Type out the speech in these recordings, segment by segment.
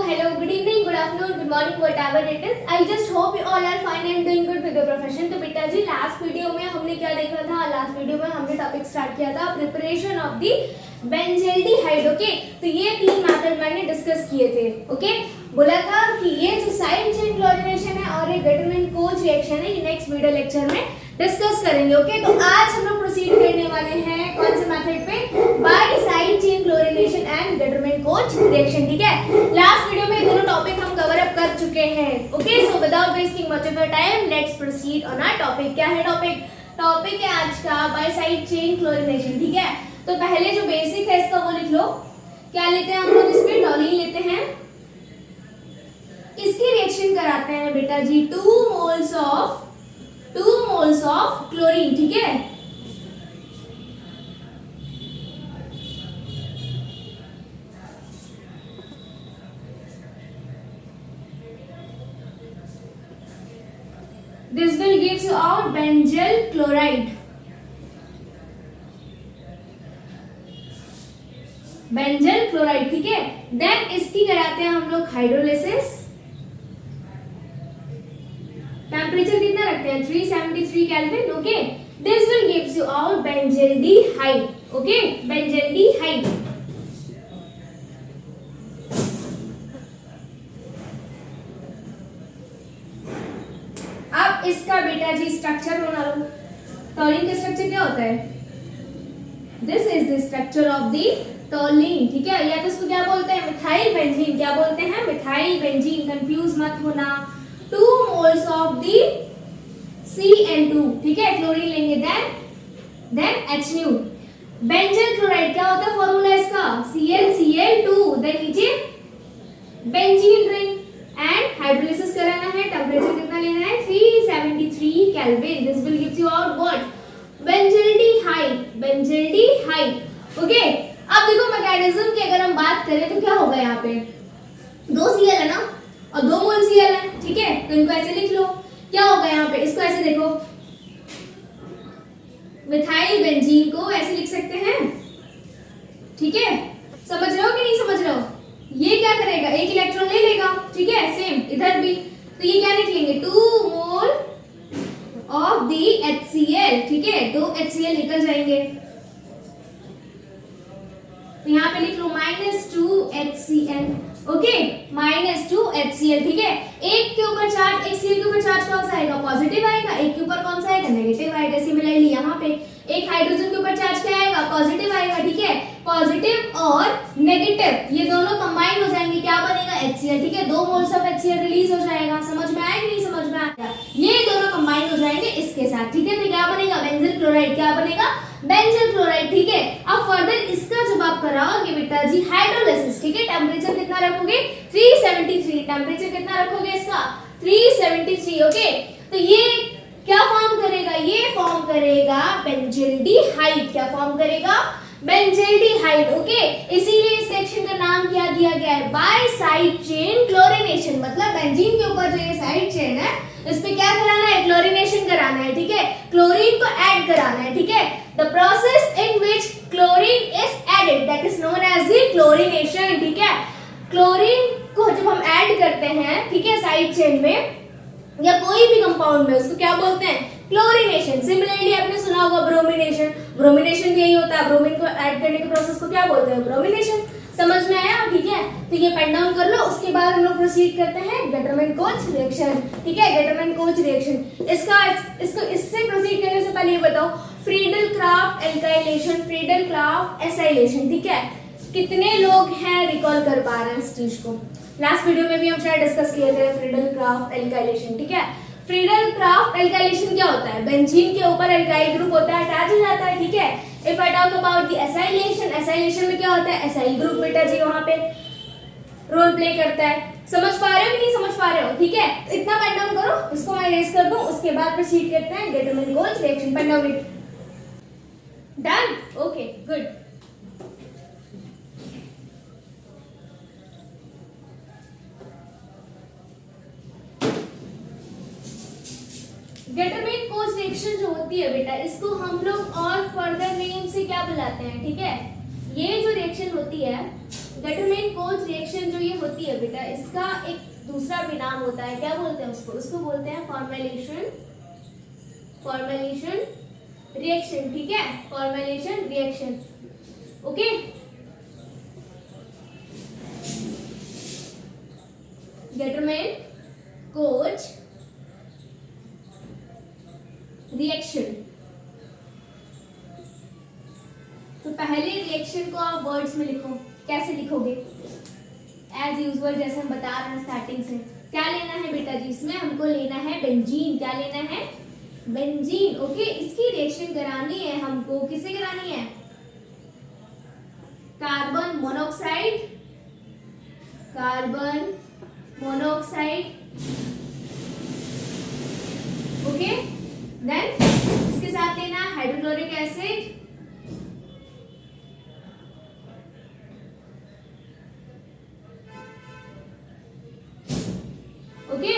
hello, good evening, good afternoon, good morning, whatever it is. I just hope you all are fine and doing good with your profession. तो बेटा जी last video में हमने क्या देखा था? Last video में हमने टॉपिक स्टार्ट किया था preparation of the benzaldehyde. Okay, तो ये तीन मेथड मैंने डिस्कस किए थे. ओके, बोला था कि ये जो साइड चेन क्लोरीनेशन है और ये डेटरमिनेंट कोच रिएक्शन है, ये नेक्स्ट वीडियो लेक्चर में डिस्कस करेंगे. ओके, तो आज हम लोग प्रोसीड करने वाले हैं कौन से मेथड पे? By side chain chlorination and determinant Koch reaction. ठीक है, लास्ट वीडियो में दोनों टॉपिक हम कवर अप कर चुके हैं. Okay, so without wasting much of your time let's proceed on our topic. क्या है टॉपिक? टॉपिक है आज का बाय साइड चेन क्लोरीनेशन. ठीक है, तो पहले जो बेसिक है इसका वो लिख लो. क्या लेते हैं हम लोग? इसमें टॉलीन लेते हैं, इसकी रिएक्शन कराते हैं बेटा जी 2 मोल्स ऑफ क्लोरीन. ठीक है, this will gives you out benzyl chloride. Benzyl chloride. ठीक है, देन इसकी कराते हैं हम लोग हाइड्रोलिसिस. टेम्परेचर कितना रखते हैं? 373 kelvin. Okay, this will gives you out benzaldehyde. Okay, benzaldehyde. अब इसका बेटा जी स्ट्रक्चर बना लो. टॉलीन का स्ट्रक्चर क्या होता है? This is the structure of the toluene. ठीक है, या तो इसको क्या बोलते हैं? Methyl benzene. क्या बोलते हैं? Methyl benzene. कंफ्यूज मत होना. 2 मोल्स ऑफ दी CN2. ठीक है, क्लोरीन लेंगे, देन HNu. बेंजल क्लोराइड क्या होता है? फॉर्मूला इसका ClCl2. देन नीचे बेंजीन रिंग एंड हाइड्रोलिसिस कराना है. टेंपरेचर कितना लेना है? 373 kelvin. This will give you out what? Benzaldehyde. Okay, अब देखो मैकेनिज्म की अगर हम बात करें तो क्या होगा? यहाँ पे 2 Cl है ना और 2 मोल Cl है. ठीक है, तो इनको ऐसे लिख लो. क्या होगा यहाँ पे? इसको ऐसे देखो, मिथाइल बेंजीन को ऐसे लिख सकते हैं. ठीक है, समझ रहे हो कि नहीं समझ रहे हो? ये क्या करेगा? एक इलेक्ट्रॉन ले लेगा. ठीक है, सेम इधर भी. तो ये क्या लिखेंगे? 2 मोल ऑफ दी HCl. ठीक है, 2 HCl निकल जाएंगे. तो यहाँ पे लिख लो -2 HCl. Okay, -2 HCl. ठीक है, एक के ऊपर चार्ज, एक Cl के ऊपर चार्ज कौन सा आएगा? पॉजिटिव आएगा. एक के ऊपर कौन सा आएगा? नेगेटिव आएगा. सिमिलरली यहाँ पे एक हाइड्रोजन के ऊपर चार्ज क्या आएगा? पॉजिटिव आएगा. ठीक है, पॉजिटिव और नेगेटिव ये दोनों कंबाइन हो जाएंगे. क्या बनेगा? HCl. ठीक है, 2 मोल्स ऑफ HCl रिलीज हो जाएगा. समझ में आया कि नहीं समझ में आया? ये दोनों कंबाइन हो जाएंगे इसके साथ. ठीक है, तो क्या बनेगा? Benzyl chloride. क्या बनेगा? Benzyl chloride. ठीक है, अब फर्दर इसका जब आप कराओगे बेटा जी हाइड्रोलिसिस. ठीक है, टेंपरेचर कितना रखोगे? 373. टेंपरेचर कितना रखोगे इसका? 373. ओके, तो ये क्या फॉर्म करेगा? ये फॉर्म करेगा बेंजल्डिहाइड. क्या फॉर्म करेगा? बेंजल्डिहाइड. ओके, इसीलिए इस सेक्शन का नाम क्या दिया गया है? By side chain chlorination. मतलब बेंजीन के ऊपर जो ये साइड चेन है इस पे क्या कराना है? क्लोरीनेशन कराना है. ठीक है, क्लोरीन को ऐड कराना है. ठीक है, the process in which chlorine is added that is known as the chlorination. ठीक है, क्लोरीन को जब हम ऐड करते हैं, ठीक है, साइड चेन में या कोई भी कंपाउंड में, उसको क्या बोलते हैं? क्लोरीनेशन. सिमिलरली आपने सुना होगा ब्रोमिनेशन. ब्रोमिनेशन भी यही होता है. ब्रोमीन को ऐड करने के प्रोसेस को क्या बोलते हैं? ब्रोमिनेशन. समझ में आया? ठीक है, तो ये पेन डाउन कर लो. उसके बाद हम लोग प्रोसीड करते हैं डेटरमिनेंट कोच रिएक्शन. ठीक है, डेटरमिनेंट कोच रिएक्शन. इसको इससे प्रोसीड करने से पहले ये बताओ, Friedel craft alkylation, Friedel Crafts acylation. ठीक है, कितने लोग हैं रिकॉल कर पा रहे हैं इस चीज को? लास्ट वीडियो में भी हम शायद डिस्कस किए थे फ्रीडल क्राफ्ट एल्काइलेशन. ठीक है, फ्रीडल क्राफ्ट एल्काइलेशन क्या होता है? बेंजीन के ऊपर एल्काइल ग्रुप होता है, अटैच हो जाता है. ठीक है, if I talk about the acylation, acylation में क्या होता है? एसाइल ग्रुप बेटा जी वहां पे रोल प्ले करता है. समझ पा रहे हो कि नहीं समझ पा रहे हो? ठीक है, इतना पेन डाउन करो. इसको मैं इरेज कर दूं, उसके बाद प्रोसीड करते हैं Gattermann Koch reaction. Pen down it. Done. Okay, good. Gattermann Koch reaction जो होती है बेटा, इसको हम लोग और फर्दर नेम से क्या बुलाते हैं? ठीक है, ये जो रिएक्शन होती है डिटरमाइन कोच रिएक्शन जो ये होती है बेटा, इसका एक दूसरा भी नाम होता है, क्या बोलते हैं उसको बोलते हैं फॉर्मेलेशन रिएक्शन, ठीक है, formylation reaction, okay. Gattermann Koch reaction. तो पहले रिएक्शन को आप वर्ड्स में लिखो, कैसे लिखोगे? एज यूजुअल जैसे हम बता रहे हैं स्टार्टिंग से। क्या लेना है बेटा जी? इसमें हमको लेना है बेंजीन। क्या लेना है? Benzene, okay. इसकी रिएक्शन करानी है हमको, किसे करानी है? Carbon monoxide, okay. देन इसके साथ लेना हाइड्रोक्लोरिक एसिड, ओके।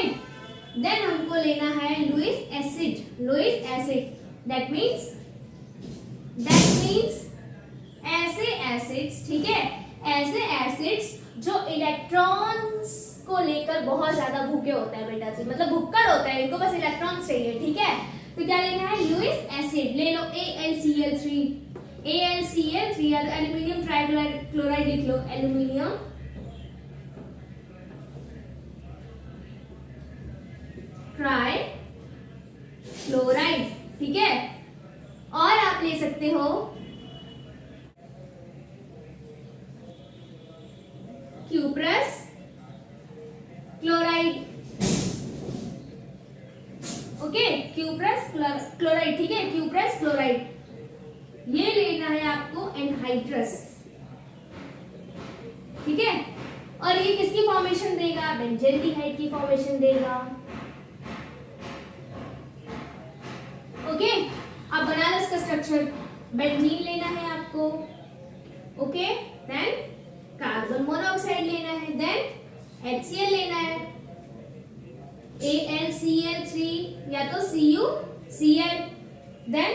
देन हमको लेना है लुईस एसिड। दैट मीन्स ऐसे एसिड्स, ठीक है, ऐसे एसिड्स जो इलेक्ट्रॉन्स को लेकर बहुत ज्यादा भूखे होते हैं बेटा जी, मतलब भुक्कड़ होते हैं, इनको बस इलेक्ट्रॉन्स चाहिए, ठीक है। तो क्या लेना है? लुईस एसिड ले लो, AlCl3 या तो एल्यूमिनियम ट्राइक्लोराइड लिख लो, एल्यूमिनियम ट्राइक्लोराइड, ठीक है। और आप ले सकते हो cuprous chloride, okay, cuprous chloride, ठीक है, क्यूप्रस क्लोराइड। ये लेना है आपको एनहाइड्रस, ठीक है। और ये किसकी फॉर्मेशन देगा? बेंजील्डिहाइड की फॉर्मेशन देगा, ओके। अब बना लो इसका स्ट्रक्चर। बेंजीन लेना है आपको, ओके। देन कार्बन मोनोऑक्साइड लेना है, देन HCl लेना है, AlCl3 या तो CuCl। देन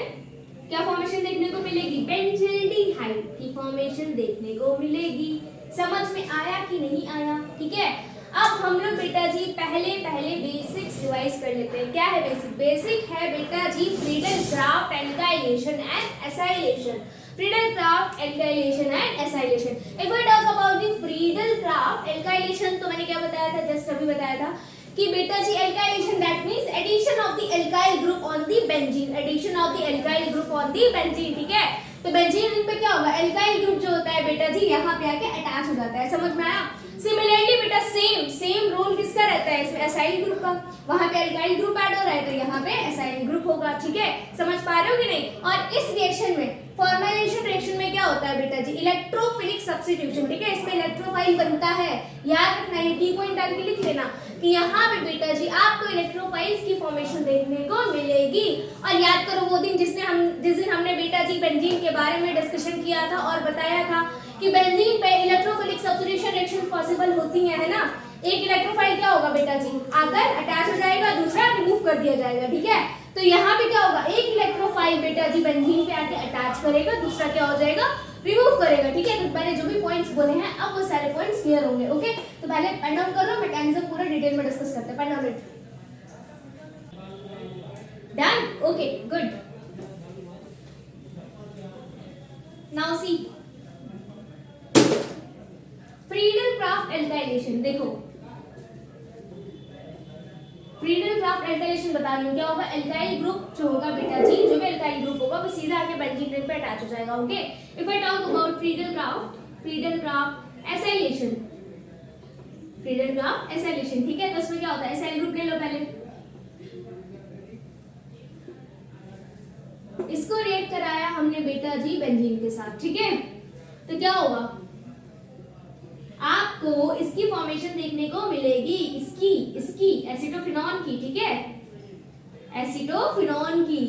क्या फॉर्मेशन देखने को मिलेगी? बेंजील्डिहाइड की फॉर्मेशन देखने को मिलेगी। समझ में आया कि नहीं आया? ठीक है। अब हम लोग बेटा जी पहले बेसिक्स रिवाइज कर लेते हैं। क्या है बेसिक? बेसिक है बेटा जी Friedel Crafts alkylation and acylation. Friedel Crafts alkylation and acylation. If we talk about the Friedel Crafts alkylation, तो मैंने क्या बताया था, जस्ट अभी बताया था कि बेटा जी alkylation that means addition of the alkyl group on the benzene, addition of the alkyl group on the benzene, ठीक है। तो बेंजीन पे क्या होगा? एल्काइल ग्रुप जो होता है बेटा जी यहाँ पे आके अटैच हो जाता है, समझ में आया? सिमिलरली बेटा सेम रोल किसका रहता है इसमें? एसाइल ग्रुप का। वहां पे एल्काइल ग्रुप ऐड हो रहा है तो यहाँ पे एसाइल ग्रुप होगा, ठीक है। समझ पा रहे हो कि नहीं? और इस रिएक्शन में, फॉर्मेलेशन रिएक्शन में क्या होता है बेटा जी? इलेक्ट्रोफिलिक सब्स्टिट्यूशन, ठीक है। इसमें इलेक्ट्रोफाइल बनता है, याद रखना, ये की पॉइंट डाल के लिख लेना कि यहाँ पे बेटा जी आपको इलेक्ट्रोफाइल्स की फॉर्मेशन देखने को मिलेगी। और याद करो वो दिन जिस दिन हमने बेटा जी बेंजीन के बारे में डिस्कशन किया था और बताया था कि बेंजीन पे इलेक्ट्रोफिलिक सब्स्टिट्यूशन रिएक्शन पॉसिबल होती है ना। एक इलेक्ट्रोफाइल क्या होगा बेटा जी? आकर अटैच हो जाएगा, दूसरा रिमूव कर दिया जाएगा, ठीक है। तो यहाँ पे क्या होगा? एक इलेक्ट्रोफाइल बेटा जी बेंजीन पे आके अटैच करेगा, दूसरा क्या हो जाएगा? रिमूव करेगा, ठीक है। तो मैंने जो भी पॉइंट्स बोले हैं अब वो सारे पॉइंट्स क्लियर होंगे, ओके। तो पहले पेन डाउन कर लो, मैकेनिज्म पूरा डिटेल में डिस्कस करते हैं। Pen down it. Done, okay, good. Now see Friedel Crafts alkylation. देखो फ्रीडल-क्राफ्ट एल्काइलेशन बता रही हूँ क्या होगा? एल्काइल ग्रुप जो होगा बेटा जी, जो भी एल्काइल ग्रुप होगा वो सीधा आके बेंजीन रिंग पे अटैच हो जाएगा, okay. If I talk about Friedel-Crafts acylation, ठीक है। तो इसमें क्या होता है? एसाइल ग्रुप ले लो पहले, इसको रिएक्ट कराया हमने बेटा जी बेंजीन के साथ, ठीक है। तो क्या होगा? आपको इसकी फॉर्मेशन देखने को मिलेगी, इसकी एसिटोफिनॉन की, ठीक है, एसिटोफिनॉन की।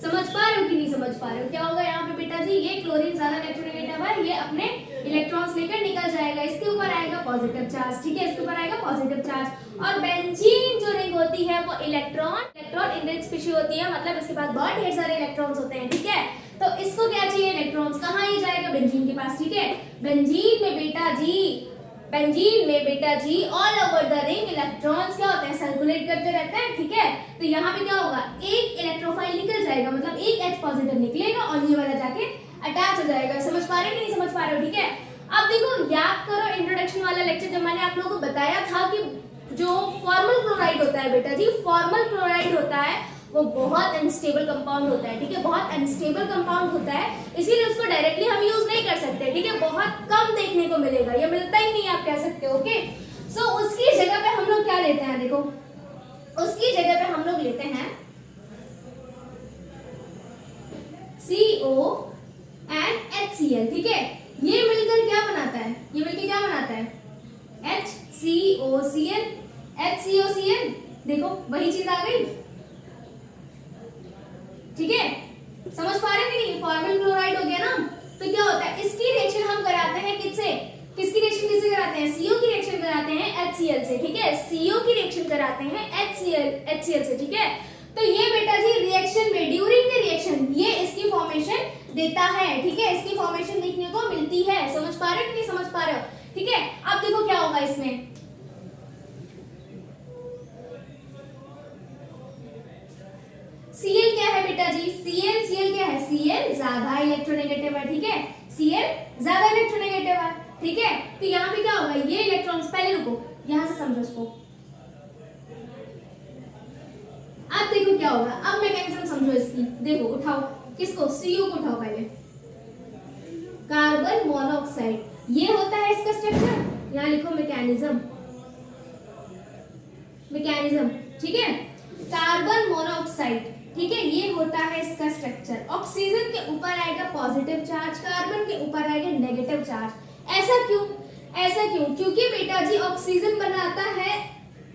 समझ पा रहे हो कि नहीं समझ पा रहे हो? क्या होगा यहाँ पे बेटा जी? ये क्लोरीन ज्यादा इलेक्ट्रोनेगेटिव है, ये अपने इलेक्ट्रॉन्स लेकर निकल जाएगा, इसके ऊपर आएगा पॉजिटिव चार्ज, ठीक है, इसके ऊपर आएगा पॉजिटिव चार्ज। और बेंजीन जो रिंग होती है वो इलेक्ट्रॉन इनरिच स्पीशीज होती है, मतलब इसके पास बहुत ढेर सारे इलेक्ट्रॉन्स होते हैं, ठीक है। तो इसको क्या चाहिए, इलेक्ट्रॉन्स। कहाँ ये जाएगा, बेंजीन के पास, ठीक है। बेंजीन में बेटा जी all over the ring electrons क्या होते हैं, सर्कुलेट करते रहते हैं, ठीक है। तो यहाँ पे क्या होगा, एक इलेक्ट्रोफाइल निकल जाएगा, मतलब एक H पॉजिटिव निकलेगा और ये वाला जाके अटैच हो जाएगा। समझ पा रहे हो कि नहीं समझ पा रहे हो, ठीक है। अब देखो, याद करो इंट्रोडक्शन वाला लेक्चर जब मैंने आप लोगों को बताया था कि जो फॉर्मल क्लोराइड होता है बेटा जी, फॉर्मल क्लोराइड होता है वो बहुत अनस्टेबल कंपाउंड होता है, ठीक है। बहुत अनस्टेबल कंपाउंड होता है, इसीलिए उसको डायरेक्टली हम यूज नहीं कर सकते, ठीक है। बहुत कम देखने को मिलेगा, ये मिलता ही नहीं, आप कह सकते हो, ओके। सो उसकी जगह पे हम लोग क्या लेते हैं, देखो उसकी जगह पे हम लोग लेते हैं CO एंड HCl, ठीक है। ये मिलकर क्या बनाता है, ये मिलकर क्या बनाता है, HCOCl, HCOCl, देखो वही चीज आ गई, ठीक है। समझ पा रहे हैं कि नहीं, फॉर्मल क्लोराइड हो गया ना। तो क्या होता है, इसकी रिएक्शन हम कराते हैं किससे, किसकी रिएक्शन किससे कराते हैं, CO की रिएक्शन कराते हैं HCl से, ठीक है। CO की रिएक्शन कराते हैं HCl से, ठीक है। तो ये बेटा जी रिएक्शन में ड्यूरिंग द रिएक्शन ये इसकी फॉर्मेशन देता है, ठीक है। इसकी फॉर्मेशन देखने को मिलती है। समझ पा रहे हो कि नहीं समझ पा रहे हो, ठीक है। अब देखो क्या होगा इसमें, Cl क्या है बेटा जी, Cl क्या है, Cl ज्यादा इलेक्ट्रोनेगेटिव है, ठीक है। Cl ज्यादा इलेक्ट्रोनेगेटिव है, ठीक है। तो यहाँ पे क्या होगा, ये इलेक्ट्रॉन्स, पहले रुको यहां से समझो इसको। अब देखो क्या होगा, अब मैकेनिज्म समझो इसकी, देखो उठाओ किसको, CO को उठाओ पहले, कार्बन मोनोऑक्साइड, ये होता है इसका स्ट्रक्चर, यहाँ लिखो मैकेनिज्म, ठीक है। कार्बन मोनोऑक्साइड, ठीक है, ये होता है इसका स्ट्रक्चर। ऑक्सीजन के ऊपर आएगा पॉजिटिव चार्ज, कार्बन के ऊपर आएगा नेगेटिव चार्ज। ऐसा क्यों, क्योंकि बेटा जी ऑक्सीजन बनाता है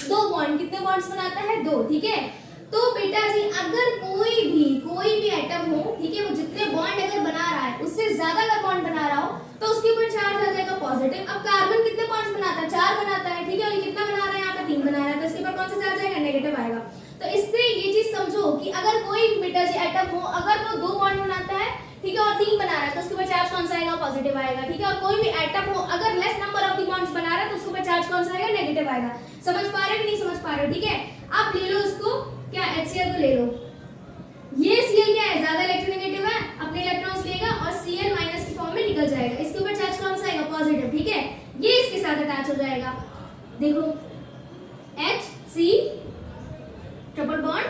दो बॉन्ड, कितने बॉन्ड्स बनाता है, दो, ठीक है। तो बेटा जी अगर कोई भी एटम हो, ठीक है, वो जितने बॉन्ड अगर बना रहा है उससे ज्यादा अगर बॉन्ड बना रहा हो तो उसके ऊपर चार्ज आ जाएगा पॉजिटिव। अब कार्बन कितने बॉन्ड्स बनाता है, 4 बनाता है, ठीक है, और कितना बना रहा है, यहाँ पे 3 बना रहा है, तो इसके ऊपर कौन सा चार्ज आएगा, नेगेटिव आएगा। तो इससे ये चीज समझो कि अगर कोई बेटा जी एटम हो, अगर वो 2 बॉन्ड बनाता है, ठीक है, और 3 बना रहा है, तो उसके ऊपर चार्ज कौन सा आएगा, पॉजिटिव आएगा, ठीक है। और कोई भी एटम हो अगर less number of the bonds बना रहा है तो उसके ऊपर चार्ज कौन सा आएगा, नेगेटिव आएगा। समझ पा रहे हो कि नहीं समझ पा रहे हो, ठीक है। आप ले लो इसको, क्या HCl को ले लो, ये Cl क्या है, ज्यादा इलेक्ट्रोनेगेटिव है, अपने इलेक्ट्रॉन्स लेगा और Cl माइनस की फॉर्म में निकल जाएगा, इसके ऊपर चार्ज कौन सा आएगा, पॉजिटिव, ठीक है। ये इसके साथ अटैच हो जाएगा, देखो HC triple bond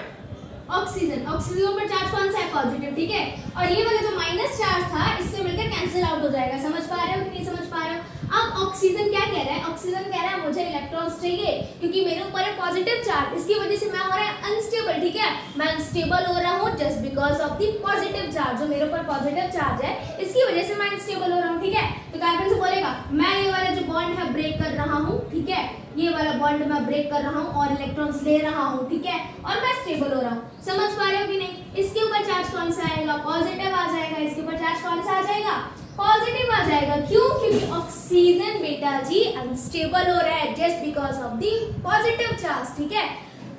oxygen, oxygen पर चार्ज कौन सा है, पॉजिटिव, ठीक है। और ये वाला जो माइनस चार्ज था इससे मिलकर कैंसिल आउट हो जाएगा। समझ पा रहे हो कि नहीं समझ पा रहे हो। अब ऑक्सीजन क्या कह रहा है, ऑक्सीजन कह रहा है मुझे इलेक्ट्रॉन्स चाहिए क्योंकि मेरे ऊपर है पॉजिटिव चार्ज, इसकी वजह से मैं हो रहा है अनस्टेबल, ठीक है। मैं अनस्टेबल हो रहा हूँ just because of the positive charge, जो मेरे ऊपर पॉजिटिव चार्ज है इसकी वजह से मैं अनस्टेबल हो रहा हूँ, ठीक है। तो कार्बन से बोलेगा मैं ये वाला जो बॉन्ड है ब्रेक कर रहा हूँ, ठीक है, ये वाला बॉन्ड मैं ब्रेक कर रहा हूँ और इलेक्ट्रॉन्स ले रहा हूँ, ठीक है, और मैं स्टेबल हो रहा हूँ। समझ पा रहे हो कि नहीं। इसके ऊपर चार्ज कौन सा आएगा, पॉजिटिव आ जाएगा, इसके ऊपर चार्ज कौन सा आ जाएगा, पॉजिटिव आ जाएगा। क्यों, क्योंकि ऑक्सीजन बेटा जी अनस्टेबल हो रहा है just because of the positive charge, ठीक है।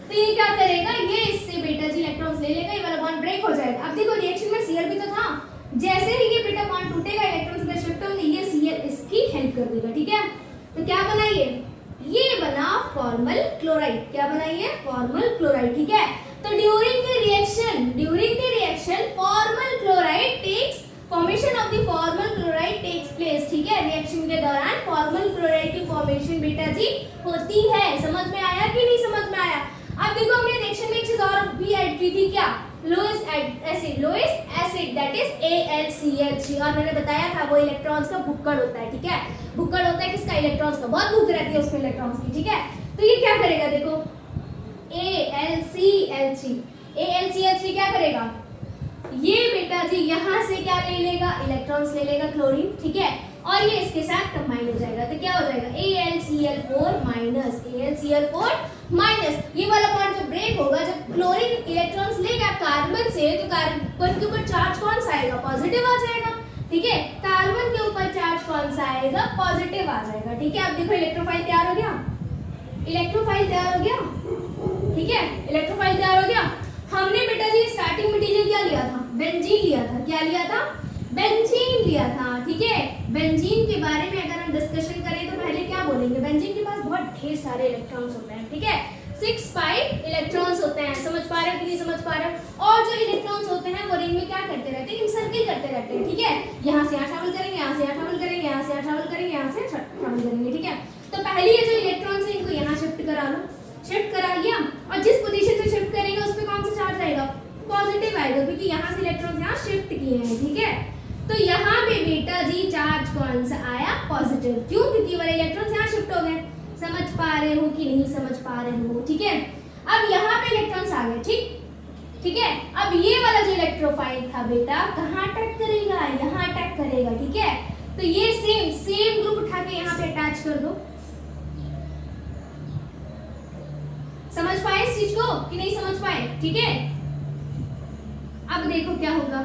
तो ये क्या करेगा, ये इससे बेटा जी इलेक्ट्रॉन्स ले लेगा, ये वाला बॉन्ड ब्रेक हो जाएगा। अब देखो रिएक्शन में Cl भी तो था, जैसे ही ये बेटा बॉन्ड टूटेगा इलेक्ट्रॉन्स इधर शिफ्ट होंगे, ये Cl इसकी हेल्प कर देगा, ठीक है। तो क्या बनाइए, ये बना फॉर्मल क्लोराइड, क्या बनाइए, फॉर्मल क्लोराइड, ठीक है। तो during the reaction formyl chloride takes formation of the formyl chloride takes place, ठीक है। रिएक्शन के दौरान फॉर्मल क्लोराइड की फॉर्मेशन बेटा जी होती है। समझ में आया कि नहीं समझ में आया। अब देखो हमने रिएक्शन में एक चीज और भी ऐड की थी, क्या, lowest acid that is AlCl3, और मैंने बताया था वो इलेक्ट्रॉन्स का भुक्कड़ होता है, ठीक है। भुक्कड़ होता है किसका, इलेक्ट्रॉन्स का, बहुत भूख रहती है उसमें इलेक्ट्रॉन्स की, ठीक है। तो ये क्या करेगा, देखो AlCl3 क्या करेगा, ये बेटा जी यहाँ से क्या ले लेगा, इलेक्ट्रॉन्स ले लेगा क्लोरीन, ठीक है, और ये इसके साथ कंबाइन हो जाएगा। तो क्या हो जाएगा, AlCl4 माइनस, ये वाला बॉन्ड जब ब्रेक होगा, जब क्लोरीन इलेक्ट्रॉन्स लेगा कार्बन से, तो कार्बन के ऊपर चार्ज कौन सा आएगा, पॉजिटिव आ जाएगा, ठीक है। कार्बन के ऊपर चार्ज कौन सा आएगा, पॉजिटिव आ जाएगा, ठीक है। अब देखो इलेक्ट्रोफाइल तैयार हो गया, ठीक है, इलेक्ट्रोफाइल तैयार हो गया। हमने बेटा जी स्टार्टिंग मटेरियल क्या लिया था, बेंजीन लिया था। क्या लिया था, बेंजीन लिया था, ठीक है। बेंजीन के बारे में अगर हम डिस्कशन करें तो पहले क्या बोलेंगे, बेंजीन के पास बहुत ढेर सारे इलेक्ट्रॉन्स होते हैं, ठीक है। 6 pi इलेक्ट्रॉन्स होते हैं, समझ पा रहे हो कि नहीं समझ पा रहे हो। और जो इलेक्ट्रॉन्स होते हैं वो रिंग में क्या करते रहते हैं, सर्किल करते रहते हैं, ठीक है। यहाँ से यहाँ ट्रैवल करेंगे, यहाँ से यहाँ ट्रैवल करेंगे, यहाँ से यहाँ ट्रैवल करेंगे, यहाँ से ट्रैवल करेंगे, ठीक है। तो पहले ये जो इलेक्ट्रॉन्स है इनको यहाँ शिफ्ट करा लो, शिफ्ट करा लिया, और जिस पोजीशन से शिफ्ट करेंगे उस पे कौन सा चार्ज आएगा, पॉजिटिव आएगा, क्योंकि यहाँ से इलेक्ट्रॉन्स यहाँ शिफ्ट किए हैं, ठीक है। तो यहाँ पे बेटा जी चार्ज कौन सा आया, पॉजिटिव। क्यों, क्योंकि वाले इलेक्ट्रॉन्स यहाँ शिफ्ट हो गए। समझ पा रहे हो कि नहीं समझ पा रहे हो, ठीक है। अब यहाँ पे इलेक्ट्रॉन्स आ गए, ठीक है। अब ये वाला जो इलेक्ट्रोफाइल था बेटा कहाँ अटैक करेगा, यहाँ अटैक करेगा, ठीक है। तो ये सेम ग्रुप उठा के यहाँ पे अटैच कर दो। समझ पाए इस चीज को कि नहीं समझ पाए, ठीक है। अब देखो क्या होगा,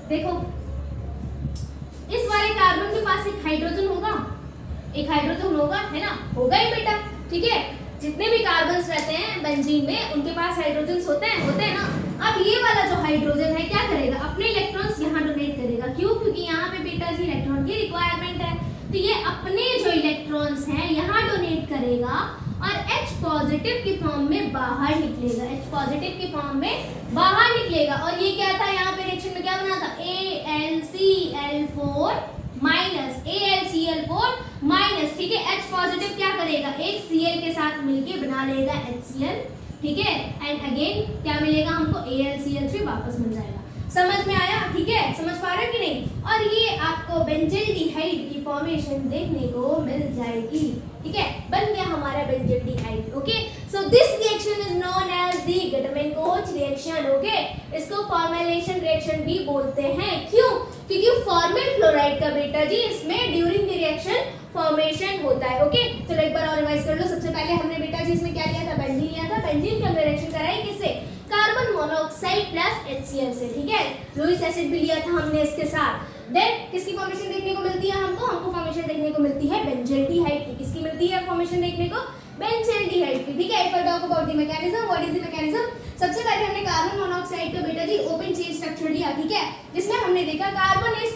देखो इस वाले कार्बन के पास एक हाइड्रोजन होगा, एक हाइड्रोजन होगा, है ना, होगा ही बेटा, ठीक है। जितने भी कार्बन्स रहते हैं बेंजीन में उनके पास हाइड्रोजन होते हैं ना। अब ये वाला जो हाइड्रोजन है क्या करेगा, अपने इलेक्ट्रॉन्स यहाँ डोनेट करेगा। क्यों, क्योंकि यहाँ पे बेटा जी इलेक्ट्रॉन की रिक्वायरमेंट है, तो ये अपने जो इलेक्ट्रॉन्स हैं यहाँ डोनेट करेगा और H पॉजिटिव के फॉर्म में बाहर निकलेगा, H पॉजिटिव के फॉर्म में बाहर निकलेगा। और ये क्या था, यहाँ पे रिएक्शन में क्या बना था, AlCl4 माइनस AlCl4 माइनस, ठीक है। H पॉजिटिव क्या करेगा, एक Cl के साथ मिलके बना लेगा HCl, ठीक है। एंड अगेन क्या मिलेगा हमको, AlCl3 वापस मिल जाएगा। समझ में आया, ठीक है, समझ पा रहे हो कि नहीं। और ये आपको बेंजल्डिहाइड की फॉर्मेशन देखने को मिल जाएगी, ठीक है। बन गया हमारा benzaldehyde, okay. So this reaction is known as the Gattermann Koch reaction, okay. इसको फॉर्मेलेशन रिएक्शन भी बोलते हैं। क्यों, क्योंकि फॉर्मल क्लोराइड का बेटा जी इसमें ड्यूरिंग द रिएक्शन फॉर्मेशन होता है, ओके। चलो एक बार और रिवाइज कर लो। सबसे पहले हमने बेटा जी इसमें क्या लिया था, बेंजीन लिया था। बेंजीन की हमने रिएक्शन कराई किससे, कार्बन मोनोऑक्साइड प्लस HCl से, ठीक है। लुईस एसिड भी लिया था हमने इसके साथ। देन किसकी फॉर्मेशन देखने को मिलती है हमको फॉर्मेशन देखने को मिलती है बेंजल्डिहाइड की। किसकी मिलती है फॉर्मेशन देखने को, बेंजल्डिहाइड की, ठीक है। If I talk about the mechanism, what is the mechanism. सबसे पहले हमने कार्बन मोनोऑक्साइड का बेटा जी ओपन चेन स्ट्रक्चर लिया, ठीक है, जिसमें हमने देखा carbon is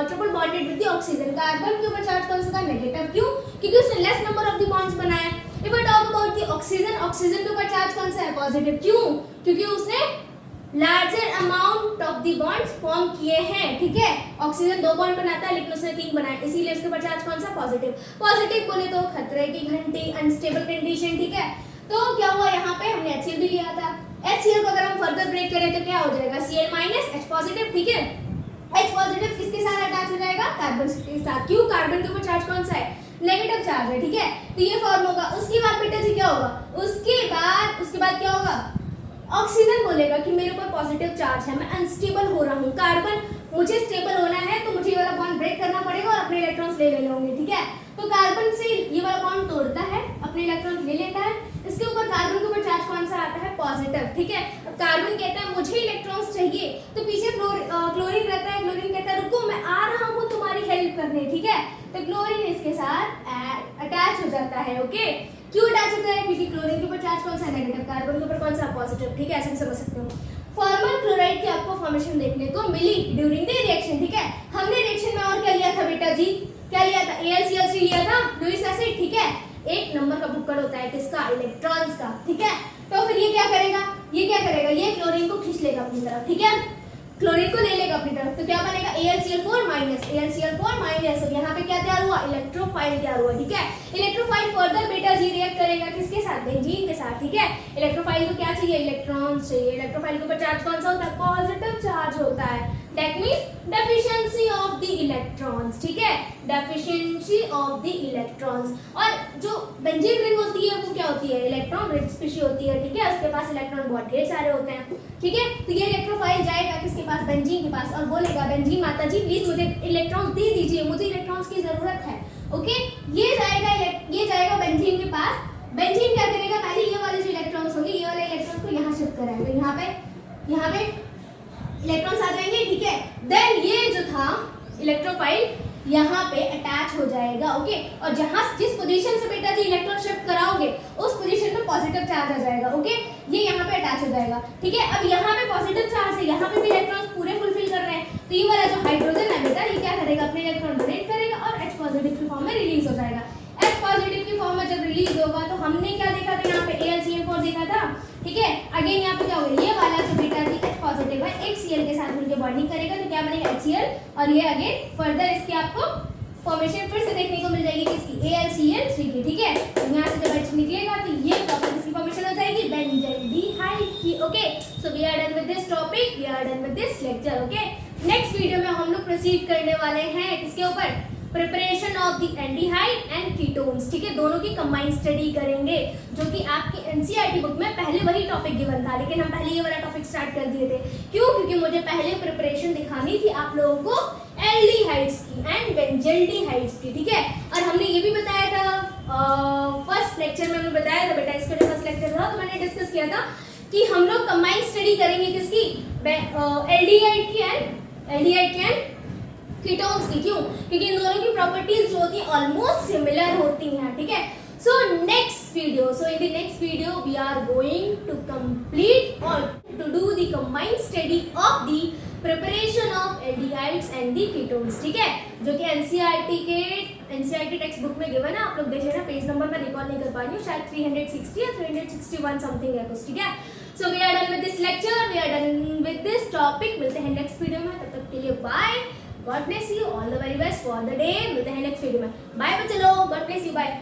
triple bonded with the oxygen. Carbon के ऊपर चार्ज कौन सा था, नेगेटिव। क्यों, क्योंकि उसने less number of the bonds बनाया। If I talk about the oxygen, oxygen के ऊपर चार्ज कौन सा है, पॉजिटिव। क्यों, क्योंकि उसने larger amount of the bonds form किए हैं, ठीक है। ऑक्सीजन 2 बॉन्ड बनाता है लेकिन उसने 3 बनाए, इसीलिए उसके ऊपर चार्ज कौन सा, पॉजिटिव। पॉजिटिव बोले तो खतरे की घंटी, अनस्टेबल कंडीशन, ठीक है। तो क्या हुआ, यहाँ पे हमने HCl भी लिया था। HCl को अगर हम फर्दर ब्रेक करें तो क्या हो जाएगा, Cl माइनस H पॉजिटिव, ठीक है। H पॉजिटिव किसके साथ अटैच हो जाएगा, कार्बन के साथ। क्यों, कार्बन के ऊपर चार्ज कौन सा है, नेगेटिव चार्ज है, ठीक है। तो ये फॉर्म होगा। उसके बाद बेटा जी क्या होगा, उसके बाद क्या होगा, ऑक्सीजन बोलेगा कि मेरे ऊपर पॉजिटिव चार्ज है, मैं अनस्टेबल हो रहा हूँ। कार्बन, मुझे स्टेबल होना है तो मुझे ये वाला बॉन्ड ब्रेक करना पड़ेगा और अपने इलेक्ट्रॉन्स ले लेने होंगे, ठीक है। तो कार्बन से ये वाला बॉन्ड तोड़ता है, अपने इलेक्ट्रॉन्स ले लेता है। इसके ऊपर कार्बन के ऊपर चार्ज कौन सा आता है, पॉजिटिव, ठीक है। अब कार्बन कहता है मुझे इलेक्ट्रॉन्स चाहिए, तो पीछे क्लोरीन रहता है। क्लोरीन कहता है रुको मैं आ रहा हूँ तुम्हारी हेल्प करने, ठीक है। तो क्लोरीन इसके साथ अटैच हो जाता है, ओके। क्यों अटैच होता है, क्योंकि क्लोरीन के ऊपर चार्ज कौन सा है, नेगेटिव। कार्बन के ऊपर कौन सा, पॉजिटिव, ठीक है। ऐसे समझ सकते हो। फॉर्मल क्लोराइड की आपको फॉर्मेशन देखने को मिली ड्यूरिंग द रिएक्शन, ठीक है। हमने रिएक्शन में और क्या लिया था बेटा जी, क्या लिया था, AlCl3 लिया था, लुईस एसिड, ठीक है। 1 नंबर का बुक्कड़ होता है किसका, इलेक्ट्रॉन्स का, ठीक है। तो फिर ये क्या करेगा, ये क्लोरीन को खींच लेगा अपनी तरफ, ठीक है। क्लोरीन को ले लेगा अपनी तरफ, तो क्या बनेगा, AlCl4 माइनस। अब यहाँ पे क्या तैयार हुआ, इलेक्ट्रोफाइल तैयार हुआ, ठीक है। इलेक्ट्रोफाइल फर्दर बेटा जी रिएक्ट करेगा किसके साथ, बेंजीन के साथ, ठीक है। इलेक्ट्रोफाइल को क्या चाहिए, इलेक्ट्रॉन्स चाहिए। इलेक्ट्रोफाइल के ऊपर चार्ज कौन सा होता है, पॉजिटिव चार्ज होता है। That means deficiency of the electrons, ठीक है, डेफिशिएंसी ऑफ द इलेक्ट्रॉन्स। और जो बेंजीन रिंग होती है वो क्या होती है, इलेक्ट्रॉन रिच स्पीशीज होती है, ठीक है। उसके पास इलेक्ट्रॉन बहुत ढेर सारे होते हैं, ठीक है। तो ये इलेक्ट्रोफाइल जाएगा किसके पास, बेंजीन के पास, और बोलेगा बेंजीन माता जी प्लीज मुझे इलेक्ट्रॉन्स दे दीजिए, मुझे इलेक्ट्रॉन्स की जरूरत है, ओके। ये जाएगा बेंजीन के पास। बेंजीन क्या करेगा, पहले ये वाले जो इलेक्ट्रॉन्स होंगे, ये वाले इलेक्ट्रॉन को यहाँ शिफ्ट कराएगा, यहाँ पे इलेक्ट्रॉन्स आ जाएंगे, ठीक है। देन ये जो था इलेक्ट्रोफाइल, यहाँ पे अटैच हो जाएगा। ओके, और जहाँ जिस पोजीशन से बेटा जी इलेक्ट्रॉन शिफ्ट कराओगे उस पोजीशन पे पॉजिटिव चार्ज आ जाएगा। ओके, ये यहाँ पे अटैच हो जाएगा। ठीक है, अब यहाँ पे पॉजिटिव चार्ज है, यहाँ पे भी इलेक्ट्रॉन पूरे फुलफिल कर रहे हैं, तो ये वाला जो हाइड्रोजन है बेटा ये क्या करेगा, अपने इलेक्ट्रॉन डोनेट करेगा और H पॉजिटिव की फॉर्म में रिलीज हो जाएगा। H पॉजिटिव की फॉर्म में जब रिलीज होगा तो हमने क्या देखा था, यहाँ पे AlCl4 देखा था। ठीक है, अगेन यहाँ पे क्या होगा, ये वाला जो बेटा जी H पॉजिटिव है एक Cl के साथ मिलकर बॉन्डिंग करेगा तो क्या बनेगा HCl, और ये अगेन फर्दर इसके आपको फॉर्मेशन फिर से देखने को मिल जाएगी किसकी, AlCl3 की। ठीक है, तो यहाँ से जब H निकलेगा तो ये टॉपिक इसकी फॉर्मेशन हो जाएगी बेंजल्डिहाइड की। Okay, so we are done with this topic, we are done with this lecture. Okay, next video में हम लोग प्रोसीड करने वाले हैं किसके ऊपर, preparation of the aldehyde and ketones. ठीक है, दोनों की कंबाइंड स्टडी करेंगे, जो कि आपकी एनसीईआरटी बुक में पहले वही टॉपिक गिवन था, लेकिन हम पहले ये वाला टॉपिक स्टार्ट कर दिए थे। क्यों? क्योंकि मुझे पहले प्रिपरेशन दिखानी थी आप लोगों को एल्डिहाइड्स की एंड बेंजल्डिहाइड्स की। ठीक है, और हमने ये भी बताया था फर्स्ट लेक्चर में, हमने बताया था बेटा, इसका जो फर्स्ट लेक्चर था तो मैंने डिस्कस किया था कि हम लोग कंबाइंड स्टडी करेंगे किसकी, एल्डिहाइड की एंड कीटोन्स की। क्यों? क्योंकि इन दोनों की प्रॉपर्टीज जो होती हैं ऑलमोस्ट सिमिलर होती हैं। ठीक है, so next video, so in the next video we are going to complete और to do the combined study of the preparation of aldehydes and the ketones. ठीक है, जो कि एनसीईआरटी टेक्स्ट बुक में गिवन है, आप लोग देख लेना, पेज नंबर मैं रिकॉल नहीं कर पा रही हूँ, शायद 360 या 361 समथिंग है कुछ। ठीक है, so we are done with this lecture, we are done with this topic. मिलते हैं नेक्स्ट वीडियो में, तब तक के लिए bye, god bless you, all the very best for the day. मिलते हैं नेक्स्ट वीडियो में, बाय बच्चे लोग, गॉड ब्लेस यू, बाय।